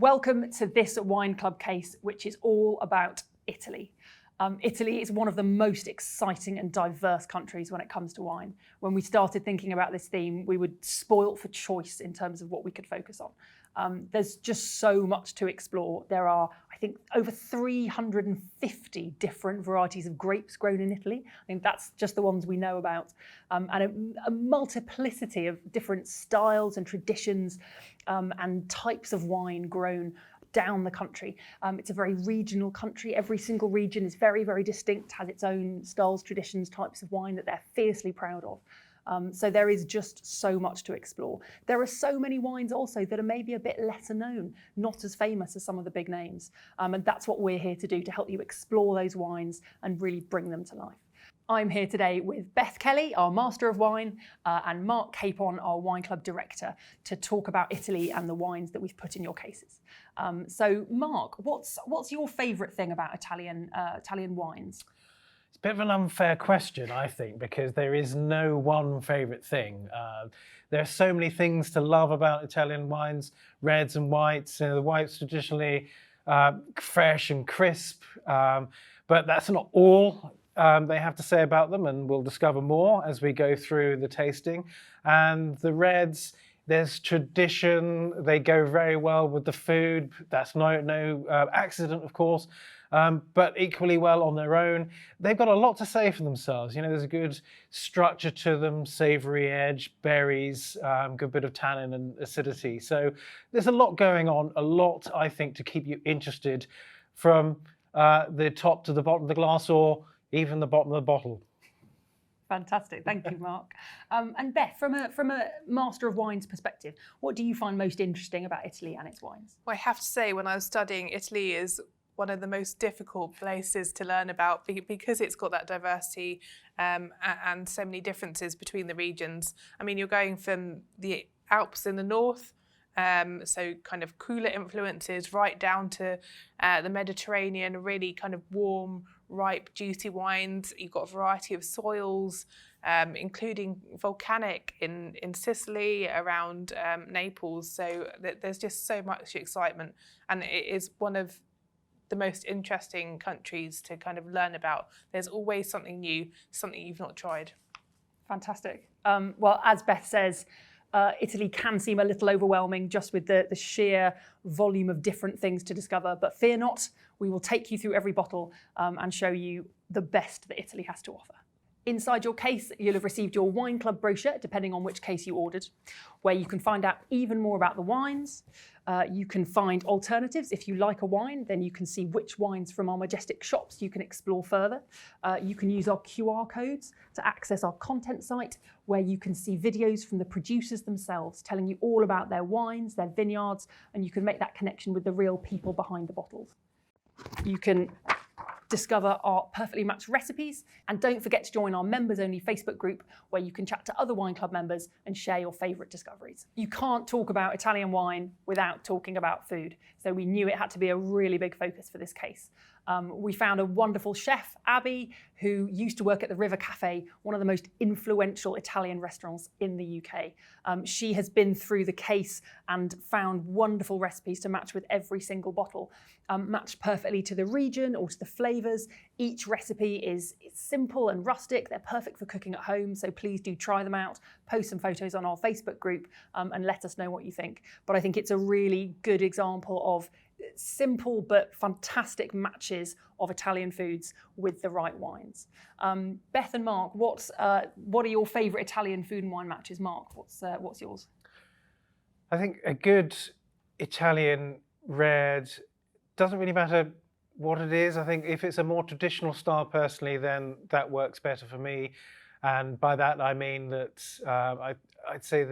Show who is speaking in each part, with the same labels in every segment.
Speaker 1: Welcome to this wine club case, which is all about Italy. Italy is one of the most exciting and diverse countries when it comes to wine. When we started thinking about this theme, we were spoilt for choice in terms of what we could focus on. There's just so much to explore. There are, I think, over 350 different varieties of grapes grown in Italy. I think that's just the ones we know about. And a multiplicity of different styles and traditions and types of wine grown down the country. It's a very regional country. Every single region is very, very distinct, has its own styles, traditions, types of wine that they're fiercely proud of. So there is just so much to explore. There are so many wines also that are maybe a bit lesser known, not as famous as some of the big names. And that's what we're here to do, to help you explore those wines and really bring them to life. I'm here today with Beth Kelly, our Master of Wine, and Mark Capon, our Wine Club Director, to talk about Italy and the wines that we've put in your cases. So Mark, what's your favourite thing about Italian wines?
Speaker 2: It's a bit of an unfair question, I think, because there is no one favourite thing. There are so many things to love about Italian wines, reds and whites. The whites traditionally fresh and crisp, but that's not all they have to say about them, and we'll discover more as we go through the tasting. And the reds, there's tradition, they go very well with the food. That's no accident, of course, but equally well on their own. They've got a lot to say for themselves. You know, there's a good structure to them, savoury edge, berries, good bit of tannin and acidity. So there's a lot going on, a lot, I think, to keep you interested from the top to the bottom of the glass, or even the bottom of the bottle.
Speaker 1: Fantastic, thank you, Mark. And Beth, from a Master of Wines perspective, what do you find most interesting about Italy and its wines?
Speaker 3: Well, I have to say, when I was studying, Italy is one of the most difficult places to learn about because it's got that diversity and so many differences between the regions. I mean, you're going from the Alps in the north, so kind of cooler influences, right down to the Mediterranean, really kind of warm, ripe, juicy wines. You've got a variety of soils, including volcanic in Sicily, around Naples. So there's just so much excitement, and it is one of the most interesting countries to kind of learn about. There's always something new, something you've not tried.
Speaker 1: Fantastic. Well, as Beth says, Italy can seem a little overwhelming just with the sheer volume of different things to discover, but fear not, we will take you through every bottle and show you the best that Italy has to offer. Inside your case, you'll have received your wine club brochure, depending on which case you ordered, where you can find out even more about the wines. You can find alternatives. If you like a wine, then you can see which wines from our majestic shops you can explore further. You can use our QR codes to access our content site, where you can see videos from the producers themselves, telling you all about their wines, their vineyards, and you can make that connection with the real people behind the bottles. You can discover our perfectly matched recipes, and don't forget to join our members-only Facebook group, where you can chat to other wine club members and share your favourite discoveries. You can't talk about Italian wine without talking about food, so we knew it had to be a really big focus for this case. We found a wonderful chef, Abby, who used to work at the River Cafe, one of the most influential Italian restaurants in the UK. She has been through the case and found wonderful recipes to match with every single bottle, matched perfectly to the region or to the flavours. Each recipe is simple and rustic. They're perfect for cooking at home, so please do try them out. Post some photos on our Facebook group and let us know what you think. But I think it's a really good example of simple but fantastic matches of Italian foods with the right wines. Beth and Mark, what are your favourite Italian food and wine matches? Mark, what's yours?
Speaker 2: I think a good Italian red, doesn't really matter what it is. I think if it's a more traditional style personally, then that works better for me. And by that I mean that I'd say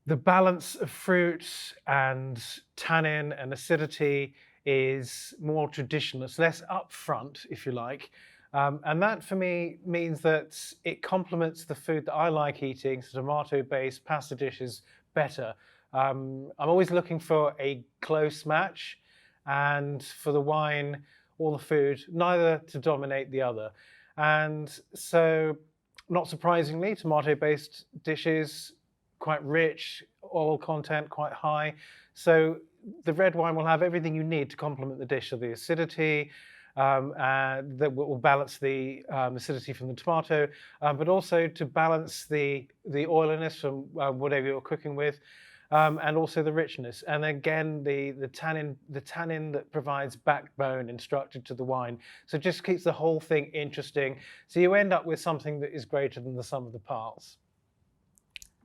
Speaker 2: the balance of fruit and tannin and acidity is more traditional. It's less upfront, if you like. And that for me means that it complements the food that I like eating, so tomato-based pasta dishes, better. I'm always looking for a close match, and for the wine or the food, neither to dominate the other. And so, not surprisingly, tomato-based dishes, quite rich, oil content quite high. So the red wine will have everything you need to complement the dish. So the acidity, that will balance the acidity from the tomato, but also to balance the oiliness from whatever you're cooking with, and also the richness. And again, the tannin that provides backbone and structure to the wine. So it just keeps the whole thing interesting. So you end up with something that is greater than the sum of the parts.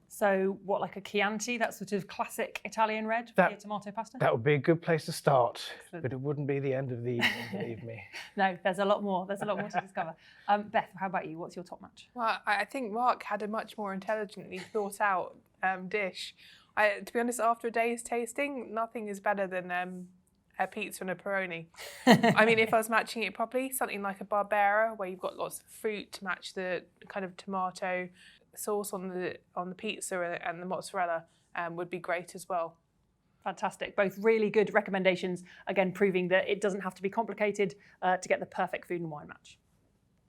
Speaker 1: So what, like a Chianti, that sort of classic Italian red for your tomato pasta?
Speaker 2: That would be a good place to start, but it wouldn't be the end of the evening, believe me.
Speaker 1: No, there's a lot more. There's a lot more to discover. Beth, how about you? What's your top match?
Speaker 3: Well, I think Mark had a much more intelligently thought out dish. To be honest, after a day's tasting, nothing is better than a pizza and a Peroni. I mean, if I was matching it properly, something like a Barbera, where you've got lots of fruit to match the kind of tomato sauce on the pizza and the mozzarella, would be great as well.
Speaker 1: Fantastic. Both really good recommendations, again, proving that it doesn't have to be complicated to get the perfect food and wine match.